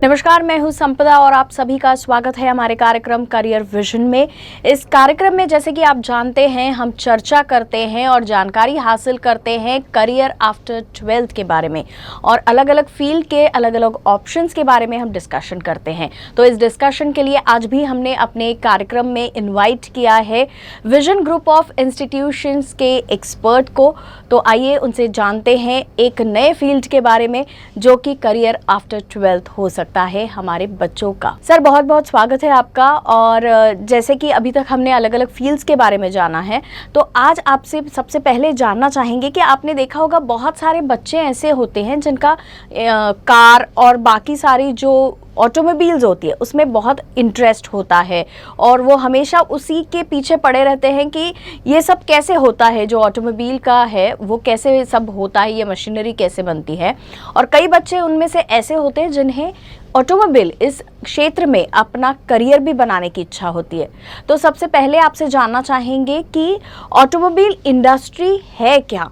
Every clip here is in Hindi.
नमस्कार, मैं हूं संपदा और आप सभी का स्वागत है हमारे कार्यक्रम करियर विजन में। इस कार्यक्रम में जैसे कि आप जानते हैं, हम चर्चा करते हैं और जानकारी हासिल करते हैं करियर आफ्टर 12th के बारे में और अलग अलग फील्ड के अलग अलग ऑप्शंस के बारे में हम डिस्कशन करते हैं। तो इस डिस्कशन के लिए आज भी हमने अपने कार्यक्रम में इन्वाइट किया है विजन ग्रुप ऑफ इंस्टीट्यूशंस के एक्सपर्ट को। तो आइए उनसे जानते हैं एक नए फील्ड के बारे में जो कि करियर आफ्टर 12th हो सकता है हमारे बच्चों का। सर, बहुत बहुत स्वागत है आपका। और जैसे कि अभी तक हमने अलग अलग फील्ड्स के बारे में जाना है, तो आज आपसे सबसे पहले जानना चाहेंगे कि आपने देखा होगा बहुत सारे बच्चे ऐसे होते हैं जिनका कार और बाकी सारी जो ऑटोमोबाइल्स होती है उसमें बहुत इंटरेस्ट होता है और वो हमेशा उसी के पीछे पड़े रहते हैं कि ये सब कैसे होता है, जो ऑटोमोबाइल का है वो कैसे सब होता है, ये मशीनरी कैसे बनती है। और कई बच्चे उनमें से ऐसे होते हैं जिन्हें ऑटोमोबाइल इस क्षेत्र में अपना करियर भी बनाने की इच्छा होती है। तो सबसे पहले आपसे जानना चाहेंगे कि ऑटोमोबाइल इंडस्ट्री है क्या,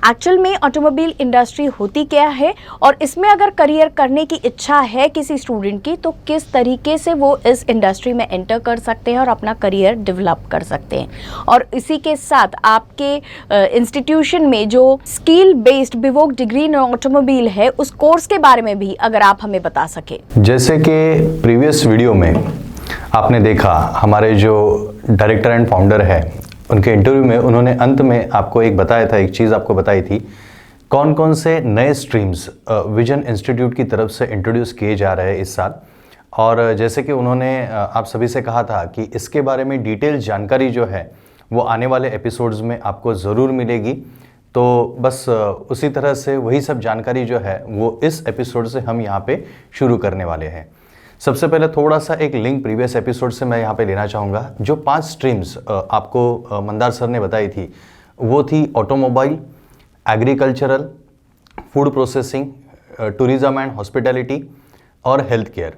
एक्चुअल में ऑटोमोबाइल इंडस्ट्री होती क्या है, और इसमें अगर करियर करने की इच्छा है किसी स्टूडेंट की तो किस तरीके से वो इस इंडस्ट्री में एंटर कर सकते हैं और अपना करियर डेवलप कर सकते हैं। और इसी के साथ आपके इंस्टीट्यूशन में जो skill based BVoc degree in automobile है उस कोर्स के बारे में भी अगर आप हमें बता सके। जैसे कि प्रीवियस वीडियो में आपने देखा, हमारे जो डायरेक्टर एंड फाउंडर है उनके इंटरव्यू में उन्होंने अंत में आपको एक बताया था, एक चीज़ आपको बताई थी, कौन कौन से नए स्ट्रीम्स विजन इंस्टीट्यूट की तरफ से इंट्रोड्यूस किए जा रहे हैं इस साल। और जैसे कि उन्होंने आप सभी से कहा था कि इसके बारे में डिटेल जानकारी जो है वो आने वाले एपिसोड्स में आपको ज़रूर मिलेगी। तो बस उसी तरह से वही सब जानकारी जो है वो इस एपिसोड से हम यहाँ पे शुरू करने वाले हैं। सबसे पहले थोड़ा सा एक लिंक प्रीवियस एपिसोड से मैं यहाँ पे लेना चाहूँगा। जो 5 स्ट्रीम्स आपको मंदार सर ने बताई थी वो थी automobile, agricultural, food processing, tourism and hospitality और हेल्थ केयर।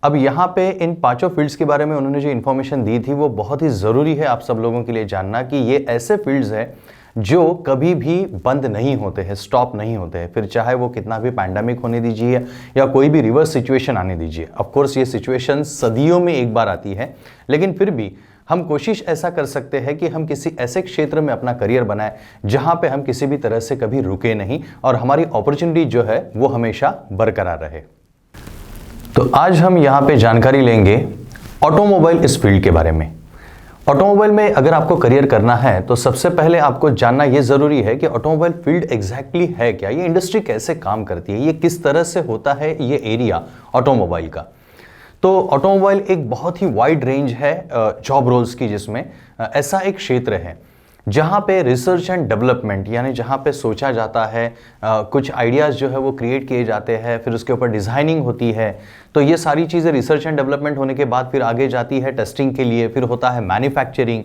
अब यहाँ पे इन 5 फील्ड्स के बारे में उन्होंने जो इन्फॉर्मेशन दी थी वो बहुत ही ज़रूरी है आप सब लोगों के लिए जानना कि ये ऐसे फील्ड्स हैं जो कभी भी बंद नहीं होते हैं, स्टॉप नहीं होते हैं, फिर चाहे वो कितना भी पैंडेमिक होने दीजिए या कोई भी रिवर्स सिचुएशन आने दीजिए। ऑफ कोर्स ये सिचुएशन सदियों में एक बार आती है, लेकिन फिर भी हम कोशिश ऐसा कर सकते हैं कि हम किसी ऐसे क्षेत्र में अपना करियर बनाएं जहां पे हम किसी भी तरह से कभी रुके नहीं और हमारी अपॉर्चुनिटी जो है वो हमेशा बरकरार रहे। तो आज हम यहाँ पे जानकारी लेंगे ऑटोमोबाइल इस फील्ड के बारे में। ऑटोमोबाइल में अगर आपको करियर करना है तो सबसे पहले आपको जानना ये ज़रूरी है कि ऑटोमोबाइल फील्ड एग्जैक्टली है क्या, ये इंडस्ट्री कैसे काम करती है, ये किस तरह से होता है ये एरिया ऑटोमोबाइल का। तो ऑटोमोबाइल एक बहुत ही वाइड रेंज है जॉब रोल्स की, जिसमें ऐसा एक क्षेत्र है जहाँ पे रिसर्च एंड डेवलपमेंट यानी जहाँ पे सोचा जाता है, कुछ आइडियाज़ जो है वो क्रिएट किए जाते हैं, फिर उसके ऊपर डिज़ाइनिंग होती है। तो ये सारी चीज़ें रिसर्च एंड डेवलपमेंट होने के बाद फिर आगे जाती है टेस्टिंग के लिए, फिर होता है मैन्युफैक्चरिंग,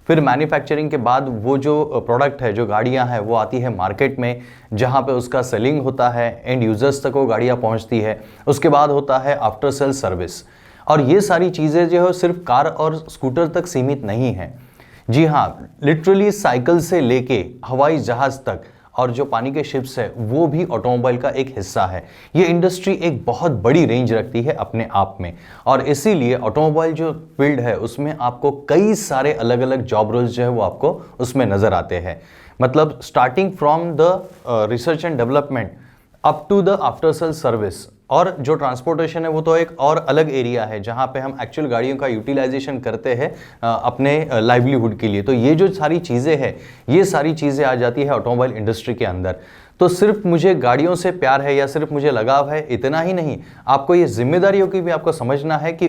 फिर मैन्युफैक्चरिंग के बाद वो जो प्रोडक्ट है, जो गाड़ियाँ हैं वो आती है मार्केट में जहाँ पे उसका सेलिंग होता है, एंड यूज़र्स तक वो गाड़ियाँ पहुँचती है। उसके बाद होता है आफ्टर सेल सर्विस। और ये सारी चीज़ें जो है सिर्फ कार और स्कूटर तक सीमित नहीं है। जी हाँ, लिटरली साइकिल से लेके हवाई जहाज़ तक और जो पानी के शिप्स है वो भी ऑटोमोबाइल का एक हिस्सा है। ये इंडस्ट्री एक बहुत बड़ी रेंज रखती है अपने आप में, और इसीलिए ऑटोमोबाइल जो फील्ड है उसमें आपको कई सारे अलग अलग जॉब रोल्स जो है वो आपको उसमें नज़र आते हैं। मतलब starting from the research and development up to the after sale service, और जो ट्रांसपोर्टेशन है वो तो एक और अलग एरिया है जहाँ पे हम एक्चुअल गाड़ियों का यूटिलाइजेशन करते हैं अपने लाइवलीहुड के लिए। तो ये जो सारी चीज़ें हैं ये सारी चीज़ें आ जाती है ऑटोमोबाइल इंडस्ट्री के अंदर। तो सिर्फ मुझे गाड़ियों से प्यार है या सिर्फ मुझे लगाव है इतना ही नहीं, आपको ये जिम्मेदारियों की भी आपको समझना है कि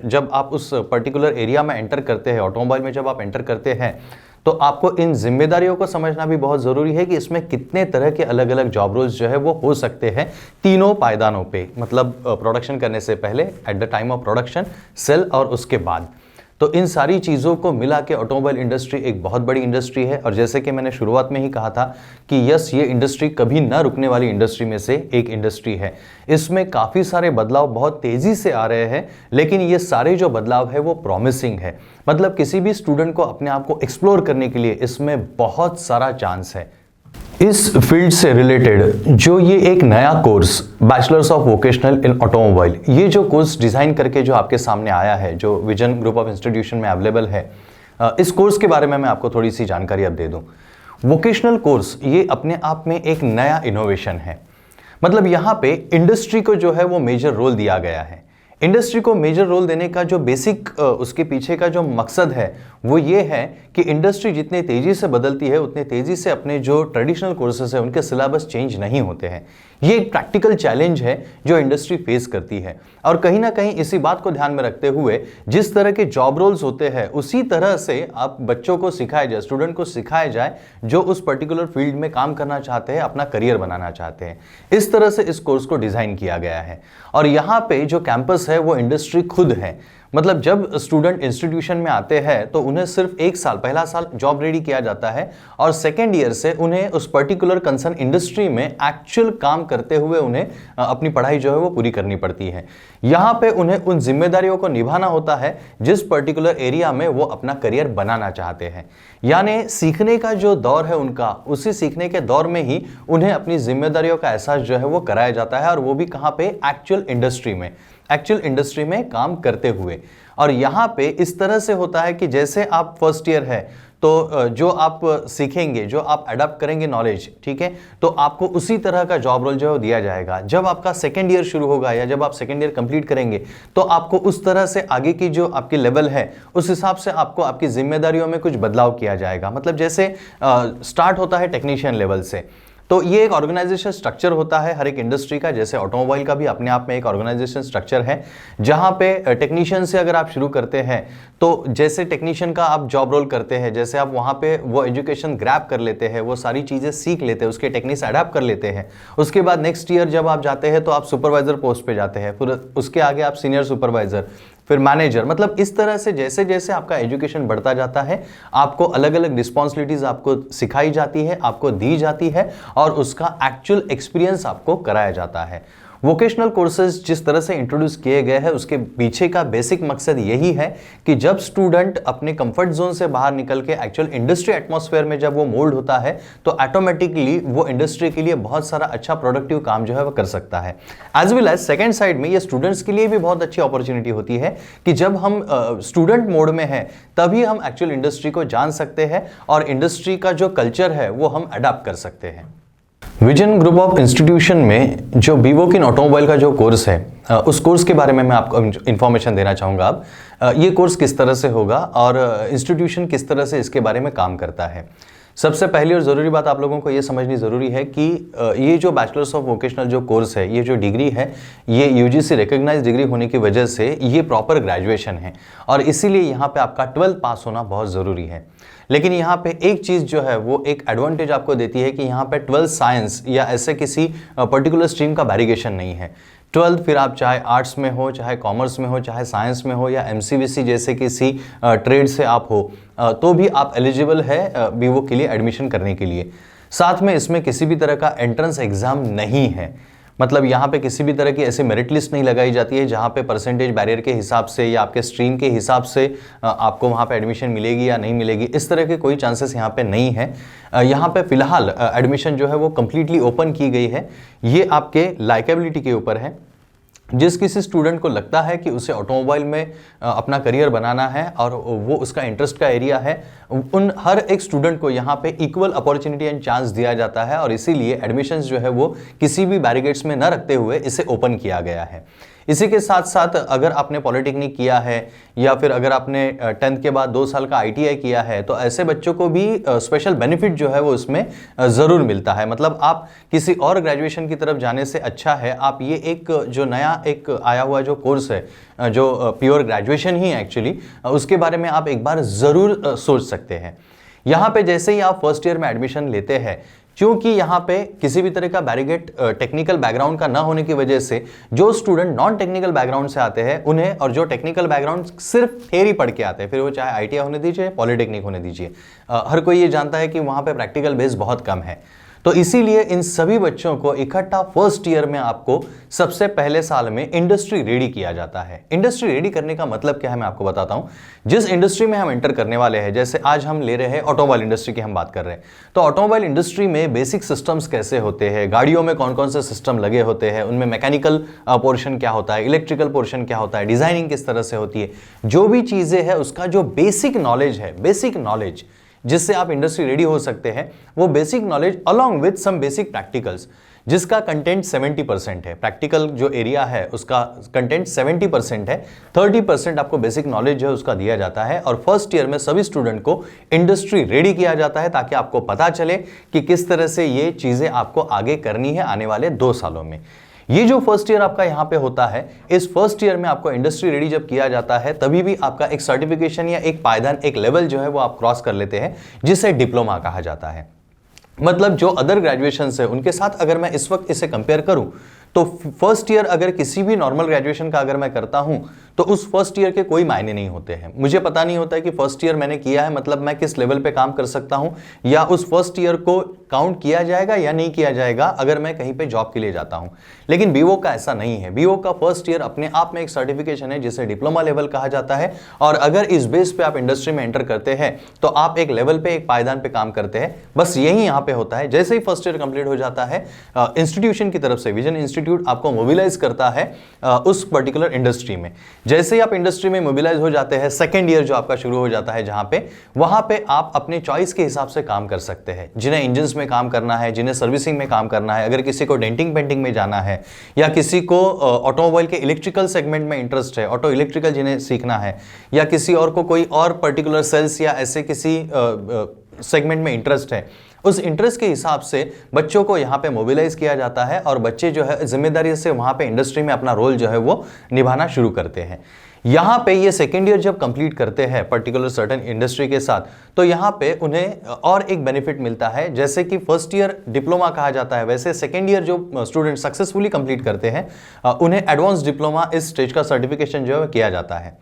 जब आप उस पर्टिकुलर एरिया में एंटर करते हैं, ऑटोमोबाइल में जब आप एंटर करते हैं, तो आपको इन जिम्मेदारियों को समझना भी बहुत ज़रूरी है कि इसमें कितने तरह के अलग अलग जॉब रोल्स जो है वो हो सकते हैं तीनों पायदानों पे, मतलब प्रोडक्शन करने से पहले, at the time of production, sale और उसके बाद। तो इन सारी चीज़ों को मिला के ऑटोमोबाइल इंडस्ट्री एक बहुत बड़ी इंडस्ट्री है। और जैसे कि मैंने शुरुआत में ही कहा था कि यस, ये इंडस्ट्री कभी ना रुकने वाली इंडस्ट्री में से एक इंडस्ट्री है। इसमें काफ़ी सारे बदलाव बहुत तेज़ी से आ रहे हैं, लेकिन ये सारे जो बदलाव है वो प्रॉमिसिंग है। मतलब किसी भी स्टूडेंट को अपने आप को एक्सप्लोर करने के लिए इसमें बहुत सारा चांस है। इस फील्ड से रिलेटेड जो ये एक नया course bachelors of vocational in automobile, ये जो कोर्स डिज़ाइन करके जो आपके सामने आया है, जो विजन ग्रुप ऑफ इंस्टीट्यूशन में अवेलेबल है, इस कोर्स के बारे में मैं आपको थोड़ी सी जानकारी अब दे दूं। वोकेशनल कोर्स ये अपने आप में एक नया इनोवेशन है। मतलब यहाँ पे इंडस्ट्री को जो है वो मेजर रोल दिया गया है। इंडस्ट्री को मेजर रोल देने का जो बेसिक उसके पीछे का जो मकसद है वो ये है कि इंडस्ट्री जितनी तेज़ी से बदलती है उतनी तेज़ी से अपने जो ट्रेडिशनल कोर्सेज है उनके सिलेबस चेंज नहीं होते हैं। ये एक प्रैक्टिकल चैलेंज है जो इंडस्ट्री फेस करती है। और कहीं ना कहीं इसी बात को ध्यान में रखते हुए जिस तरह के जॉब रोल्स होते हैं उसी तरह से आप बच्चों को सिखाया जाए, स्टूडेंट को सिखाया जाए जो उस पर्टिकुलर फील्ड में काम करना चाहते हैं, अपना करियर बनाना चाहते हैं। इस तरह से इस कोर्स को डिज़ाइन किया गया है। और यहाँ पे जो कैंपस है वो इंडस्ट्री खुद है। मतलब जब स्टूडेंट इंस्टीट्यूशन में आते हैं तो उन्हें सिर्फ एक साल, पहला साल जॉब रेडी किया जाता है और सेकेंड ईयर से उन्हें उस पर्टिकुलर कंसर्न इंडस्ट्री में एक्चुअल काम करते हुए उन्हें अपनी पढ़ाई जो है वो पूरी करनी पड़ती है। यहाँ पे उन्हें उन जिम्मेदारियों को निभाना होता है जिस पर्टिकुलर एरिया में वो अपना करियर बनाना चाहते हैं। यानी सीखने का जो दौर है उनका, उसी सीखने के दौर में ही उन्हें अपनी जिम्मेदारियों का एहसास जो है वो कराया जाता है, और वो भी कहाँ पे, एक्चुअल इंडस्ट्री में काम करते हुए। और यहाँ पे इस तरह से होता है कि जैसे आप फर्स्ट ईयर है तो जो आप सीखेंगे, जो आप अडॉप्ट करेंगे नॉलेज, ठीक है, तो आपको उसी तरह का जॉब रोल जो है दिया जाएगा। जब आपका सेकेंड ईयर शुरू होगा या जब आप सेकेंड ईयर कंप्लीट करेंगे तो आपको उस तरह से आगे की जो आपकी लेवल है उस हिसाब से आपको आपकी जिम्मेदारियों में कुछ बदलाव किया जाएगा। मतलब जैसे स्टार्ट होता है टेक्नीशियन लेवल से, तो ये एक ऑर्गेनाइजेशन स्ट्रक्चर होता है हर एक इंडस्ट्री का। जैसे ऑटोमोबाइल का भी अपने आप में एक ऑर्गेनाइजेशन स्ट्रक्चर है, जहां पे टेक्नीशियन से अगर आप शुरू करते हैं तो जैसे टेक्नीशियन का आप जॉब रोल करते हैं, जैसे आप वहां पे वो एजुकेशन ग्रैब कर लेते हैं, वो सारी चीज़ें सीख लेते हैं, उसके टेक्निक्स अडैप्ट कर लेते हैं। उसके बाद नेक्स्ट ईयर जब आप जाते हैं तो आप सुपरवाइजर पोस्ट पे जाते हैं, फिर उसके आगे आप सीनियर सुपरवाइजर, फिर मैनेजर। मतलब इस तरह से जैसे जैसे आपका एजुकेशन बढ़ता जाता है आपको अलग अलग रिस्पॉन्सिबिलिटीज आपको सिखाई जाती है, आपको दी जाती है और उसका एक्चुअल एक्सपीरियंस आपको कराया जाता है। वोकेशनल कोर्सेज जिस तरह से इंट्रोड्यूस किए गए हैं उसके पीछे का बेसिक मकसद यही है कि जब स्टूडेंट अपने कंफर्ट जोन से बाहर निकल के एक्चुअल इंडस्ट्री एटमॉस्फेयर में जब वो मोल्ड होता है तो ऑटोमेटिकली वो इंडस्ट्री के लिए बहुत सारा अच्छा प्रोडक्टिव काम जो है वो कर सकता है। As well as second side में ये स्टूडेंट्स के लिए भी बहुत अच्छी अपॉर्चुनिटी होती है कि जब हम स्टूडेंट मोड में हैं तभी हम एक्चुअल इंडस्ट्री को जान सकते हैं और इंडस्ट्री का जो कल्चर है वो हम अडॉप्ट कर सकते हैं। विजन ग्रुप ऑफ इंस्टीट्यूशन में जो बीवोक इन ऑटोमोबाइल का जो कोर्स है उस कोर्स के बारे में मैं आपको इन्फॉर्मेशन देना चाहूँगा। अब ये कोर्स किस तरह से होगा और इंस्टीट्यूशन किस तरह से इसके बारे में काम करता है। सबसे पहली और ज़रूरी बात आप लोगों को ये समझनी ज़रूरी है कि ये जो बैचलर्स ऑफ वोकेशनल जो कोर्स है, ये जो डिग्री है, ये यूजीसी रिकॉग्नाइज्ड डिग्री होने की वजह से ये प्रॉपर ग्रेजुएशन है और इसीलिए यहाँ पे आपका 12th पास होना बहुत ज़रूरी है। लेकिन यहाँ पे एक चीज़ जो है वो एक एडवांटेज आपको देती है कि यहाँ पे 12th साइंस या ऐसे किसी पर्टिकुलर स्ट्रीम का बैरिगेशन नहीं है। 12th फिर आप चाहे आर्ट्स में हो, चाहे कॉमर्स में हो, चाहे साइंस में हो या एमसीवीसी जैसे किसी ट्रेड से आप हो तो भी आप एलिजिबल है बीवो के लिए एडमिशन करने के लिए। साथ में इसमें किसी भी तरह का एंट्रेंस एग्ज़ाम नहीं है। मतलब यहाँ पे किसी भी तरह की ऐसी मेरिट लिस्ट नहीं लगाई जाती है जहाँ पे परसेंटेज बैरियर के हिसाब से या आपके स्ट्रीम के हिसाब से आपको वहाँ पे एडमिशन मिलेगी या नहीं मिलेगी। इस तरह के कोई चांसेस यहाँ पे नहीं है। यहाँ पे फिलहाल एडमिशन जो है वो कम्प्लीटली ओपन की गई है। ये आपके लाइकेबिलिटी के ऊपर है। जिस किसी स्टूडेंट को लगता है कि उसे ऑटोमोबाइल में अपना करियर बनाना है और वो उसका इंटरेस्ट का एरिया है, उन हर एक स्टूडेंट को यहाँ पे इक्वल अपॉर्चुनिटी एंड चांस दिया जाता है और इसीलिए एडमिशन्स जो है वो किसी भी बैरिकेड्स में न रखते हुए इसे ओपन किया गया है। इसी के साथ साथ अगर आपने पॉलिटेक्निक किया है या फिर अगर आपने 10th के बाद 2 साल का ITI किया है तो ऐसे बच्चों को भी स्पेशल बेनिफिट जो है वो इसमें ज़रूर मिलता है। मतलब आप किसी और ग्रेजुएशन की तरफ जाने से अच्छा है आप ये एक जो नया एक आया हुआ जो कोर्स है जो प्योर ग्रेजुएशन ही है एक्चुअली, उसके बारे में आप एक बार ज़रूर सोच सकते हैं। यहाँ पे जैसे ही आप फर्स्ट ईयर में एडमिशन लेते हैं, क्योंकि यहाँ पे किसी भी तरह का बैरिगेट टेक्निकल बैकग्राउंड का ना होने की वजह से जो स्टूडेंट नॉन टेक्निकल बैकग्राउंड से आते हैं उन्हें, और जो टेक्निकल बैकग्राउंड सिर्फ थियरी पढ़ के आते हैं, फिर वो चाहे आईटीआई होने दीजिए, पॉलिटेक्निक होने दीजिए, हर कोई ये जानता है कि वहाँ पे प्रैक्टिकल बेस बहुत कम है। तो इसीलिए इन सभी बच्चों को इकट्ठा फर्स्ट ईयर में आपको सबसे पहले साल में इंडस्ट्री रेडी किया जाता है। इंडस्ट्री रेडी करने का मतलब क्या है मैं आपको बताता हूं। जिस इंडस्ट्री में हम एंटर करने वाले हैं, जैसे आज हम ले रहे हैं ऑटोमोबाइल इंडस्ट्री की हम बात कर रहे हैं, तो ऑटोमोबाइल इंडस्ट्री में बेसिक सिस्टम्स कैसे होते हैं, गाड़ियों में कौन कौन से सिस्टम लगे होते हैं, उनमें मैकेनिकल पोर्शन क्या होता है, इलेक्ट्रिकल पोर्शन क्या होता है, डिजाइनिंग किस तरह से होती है, जो भी चीजें हैं उसका जो बेसिक नॉलेज है, बेसिक नॉलेज जिससे आप इंडस्ट्री रेडी हो सकते हैं, वो basic knowledge along with some basic practicals, जिसका कंटेंट 70% है। प्रैक्टिकल जो एरिया है उसका कंटेंट 70% है, 30% आपको बेसिक नॉलेज जो है उसका दिया जाता है। और फर्स्ट ईयर में सभी स्टूडेंट को इंडस्ट्री रेडी किया जाता है ताकि आपको पता चले कि किस तरह से ये चीजें आपको आगे करनी है आने वाले 2 सालों में। ये जो फर्स्ट ईयर आपका यहां पे होता है, इस फर्स्ट ईयर में आपको इंडस्ट्री रेडी जब किया जाता है तभी भी आपका एक सर्टिफिकेशन या एक पायदान, एक लेवल जो है वो आप क्रॉस कर लेते हैं, जिसे डिप्लोमा कहा जाता है। मतलब जो अदर ग्रेजुएशन है उनके साथ अगर मैं इस वक्त इसे कंपेयर करूं तो फर्स्ट ईयर अगर किसी भी नॉर्मल ग्रेजुएशन का अगर मैं करता हूं तो उस फर्स्ट ईयर के कोई मायने नहीं होते हैं। मुझे पता नहीं होता है कि फर्स्ट ईयर मैंने किया है मतलब मैं किस लेवल पे काम कर सकता हूं, या उस फर्स्ट ईयर को काउंट किया जाएगा या नहीं किया जाएगा अगर मैं कहीं पे जॉब के लिए जाता हूं। लेकिन बीवोक का ऐसा नहीं है। बीवोक का फर्स्ट ईयर अपने आप में एक सर्टिफिकेशन है जिसे डिप्लोमा लेवल कहा जाता है, और अगर इस बेस पे आप इंडस्ट्री में एंटर करते हैं तो आप एक लेवल पे, एक पायदान पे काम करते हैं। बस यही यहाँ पे होता है। जैसे ही फर्स्ट ईयर कंप्लीट हो जाता है, इंस्टीट्यूशन की तरफ से विजन इंस्टीट्यूट आपको मोबिलाइज करता है उस पर्टिकुलर इंडस्ट्री में। जैसे ही आप इंडस्ट्री में मोबिलाइज हो जाते हैं, सेकेंड ईयर जो आपका शुरू हो जाता है, जहां पे वहां पे आप अपने चॉइस के हिसाब से काम कर सकते हैं। जिन्हें इंजन्स में काम करना है, जिन्हें सर्विसिंग में काम करना है, अगर किसी को डेंटिंग पेंटिंग में जाना है, या किसी को ऑटोमोबाइल के इलेक्ट्रिकल सेगमेंट में इंटरेस्ट है, ऑटो इलेक्ट्रिकल जिन्हें सीखना है, या किसी और को कोई और पर्टिकुलर सेल्स या ऐसे किसी सेगमेंट में इंटरेस्ट है, उस इंटरेस्ट के हिसाब से बच्चों को यहाँ पे मोबिलाइज किया जाता है और बच्चे जो है जिम्मेदारी से वहाँ पे इंडस्ट्री में अपना रोल जो है वो निभाना शुरू करते हैं। यहाँ पे ये सेकेंड ईयर जब कंप्लीट करते हैं पर्टिकुलर सर्टेन इंडस्ट्री के साथ, तो यहाँ पे उन्हें और एक बेनिफिट मिलता है। जैसे कि फर्स्ट ईयर डिप्लोमा कहा जाता है, वैसे सेकेंड ईयर जो स्टूडेंट सक्सेसफुली कंप्लीट करते हैं उन्हें एडवांस डिप्लोमा इस स्टेज का सर्टिफिकेशन जो है किया जाता है।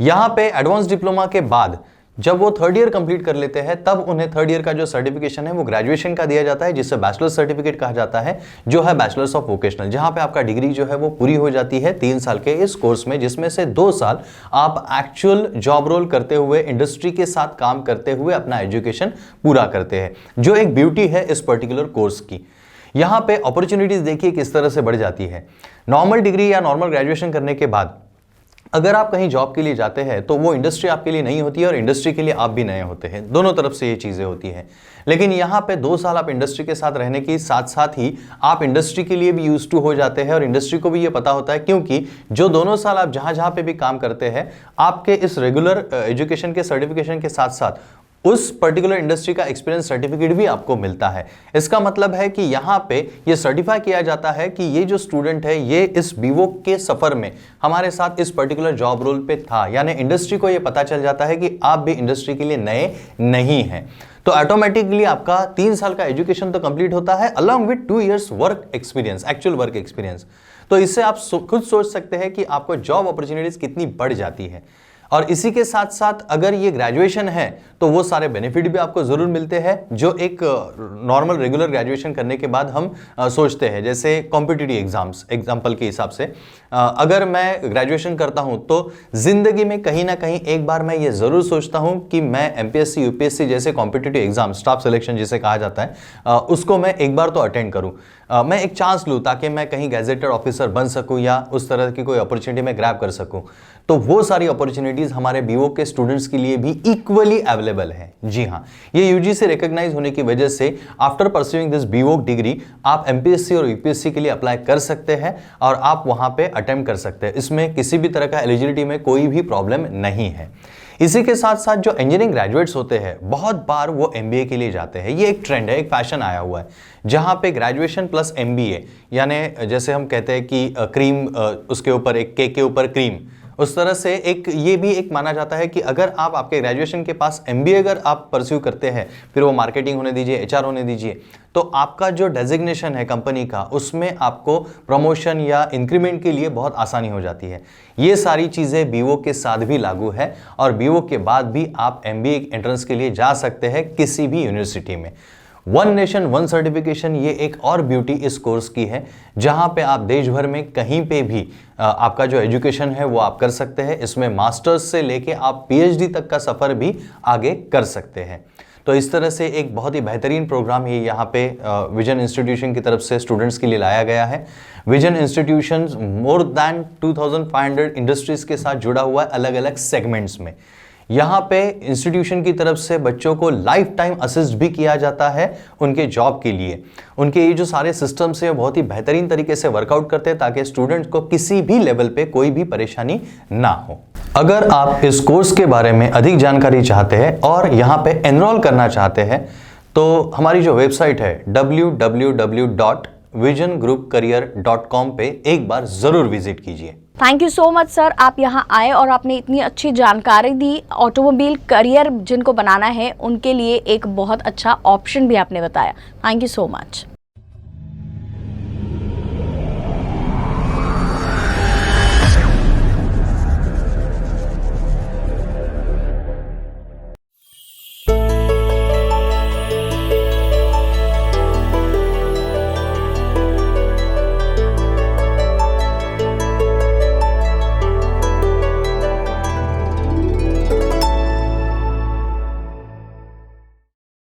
यहाँ पे एडवांस डिप्लोमा के बाद जब वो थर्ड ईयर कंप्लीट कर लेते हैं तब उन्हें थर्ड ईयर का जो सर्टिफिकेशन है वो ग्रेजुएशन का दिया जाता है, जिससे बैचलर सर्टिफिकेट कहा जाता है, जो है बैचलर्स ऑफ वोकेशनल, जहां पे आपका डिग्री जो है वो पूरी हो जाती है 3 साल के इस कोर्स में, जिसमें से 2 साल आप एक्चुअल जॉब रोल करते हुए, इंडस्ट्री के साथ काम करते हुए अपना एजुकेशन पूरा करते हैं, जो एक ब्यूटी है इस पर्टिकुलर कोर्स की। यहाँ पे अपॉर्चुनिटीज देखिए किस तरह से बढ़ जाती है। नॉर्मल डिग्री या नॉर्मल ग्रेजुएशन करने के बाद अगर आप कहीं जॉब के लिए जाते हैं तो वो इंडस्ट्री आपके लिए नहीं होती है और इंडस्ट्री के लिए आप भी नए होते हैं। दोनों तरफ से ये चीज़ें होती हैं। लेकिन यहाँ पे 2 साल आप इंडस्ट्री के साथ रहने के साथ साथ ही आप इंडस्ट्री के लिए भी यूज टू हो जाते हैं और इंडस्ट्री को भी ये पता होता है, क्योंकि जो दोनों साल आप जहाँ जहाँ पे भी काम करते हैं, आपके इस रेगुलर एजुकेशन के सर्टिफिकेशन के साथ साथ उस पर्टिकुलर इंडस्ट्री का एक्सपीरियंस सर्टिफिकेट भी आपको मिलता है। इसका मतलब है कि यहाँ पे ये सर्टिफाई किया जाता है कि ये जो स्टूडेंट है ये इस बीवोक के सफर में हमारे साथ इस पर्टिकुलर जॉब रोल पे था, यानी इंडस्ट्री को ये पता चल जाता है कि आप भी इंडस्ट्री के लिए नए नहीं हैं। तो ऑटोमेटिकली आपका 3 साल का एजुकेशन तो कंप्लीट होता है along with 2 years work experience, actual work experience. तो इससे आप खुद सोच सकते हैं कि आपको जॉब अपॉर्चुनिटीज कितनी बढ़ जाती है। और इसी के साथ साथ अगर ये ग्रेजुएशन है तो वो सारे बेनिफिट भी आपको जरूर मिलते हैं जो एक नॉर्मल रेगुलर ग्रेजुएशन करने के बाद हम सोचते हैं। जैसे कॉम्पिटिटिव एग्जाम्स, एग्जाम्पल के हिसाब से अगर मैं ग्रेजुएशन करता हूं तो जिंदगी में कहीं ना कहीं एक बार मैं ये जरूर सोचता हूं कि मैं एमपीएससी यूपीएससी जैसे कॉम्पिटिटिव एग्जाम, स्टाफ सिलेक्शन जिसे कहा जाता है, उसको मैं एक बार तो अटेंड करूं, मैं एक चांस लूं ताकि मैं कहीं गैजेटेड ऑफिसर बन सकूं या उस तरह की कोई अपॉर्चुनिटी में ग्रैब कर सकूं। तो वो सारी अपॉर्चुनिटीज हमारे बीवोक के स्टूडेंट्स के लिए भी इक्वली अवेलेबल है। जी हाँ, ये यूजीसी रिकॉग्नाइज होने की वजह से after pursuing this BVoc degree आप एमपीएससी और यूपीएससी के लिए अप्लाई कर सकते हैं और आप वहां पे अटेम्प्ट कर सकते हैं। इसमें किसी भी तरह का एलिजिबिलिटी में कोई भी प्रॉब्लम नहीं है। इसी के साथ साथ जो इंजीनियरिंग ग्रेजुएट्स होते हैं बहुत बार वो एमबीए के लिए जाते हैं। ये एक ट्रेंड है, एक फैशन आया हुआ है जहां पे ग्रेजुएशन प्लस एमबीए, यानी जैसे हम कहते हैं कि क्रीम उसके ऊपर एक केक के ऊपर क्रीम, उस तरह से एक ये भी एक माना जाता है कि अगर आप आपके ग्रेजुएशन के पास MBA अगर आप परस्यू करते हैं, फिर वो मार्केटिंग होने दीजिए, HR होने दीजिए, तो आपका जो डेजिग्नेशन है कंपनी का, उसमें आपको प्रमोशन या इंक्रीमेंट के लिए बहुत आसानी हो जाती है। ये सारी चीज़ें BO के साथ भी लागू है और BO के बाद भी आप MBA एंट्रेंस के लिए जा सकते हैं किसी भी यूनिवर्सिटी में। वन नेशन वन सर्टिफिकेशन ये एक और ब्यूटी इस कोर्स की है, जहां पे आप देश भर में कहीं पे भी आपका जो एजुकेशन है वो आप कर सकते हैं। इसमें मास्टर्स से लेके आप PhD तक का सफ़र भी आगे कर सकते हैं। तो इस तरह से एक बहुत ही बेहतरीन प्रोग्राम ये यहाँ पे विजन इंस्टीट्यूशन की तरफ से स्टूडेंट्स के लिए लाया गया है। Vision institution more than 2500 industries के साथ जुड़ा हुआ है अलग अलग सेगमेंट्स में। यहाँ पे इंस्टीट्यूशन की तरफ से बच्चों को लाइफ टाइम असिस्ट भी किया जाता है उनके जॉब के लिए। उनके ये जो सारे सिस्टम्स हैं बहुत ही बेहतरीन तरीके से वर्कआउट करते हैं ताकि स्टूडेंट्स को किसी भी लेवल पे कोई भी परेशानी ना हो। अगर आप इस कोर्स के बारे में अधिक जानकारी चाहते हैं और यहाँ पे एनरोल करना चाहते हैं तो हमारी जो वेबसाइट है www.visiongroupcareer.com पे एक बार ज़रूर विजिट कीजिए। Thank you so much sir, आप यहाँ आए और आपने इतनी अच्छी जानकारी दी। ऑटोमोबाइल करियर जिनको बनाना है उनके लिए एक बहुत अच्छा ऑप्शन भी आपने बताया। Thank you so much.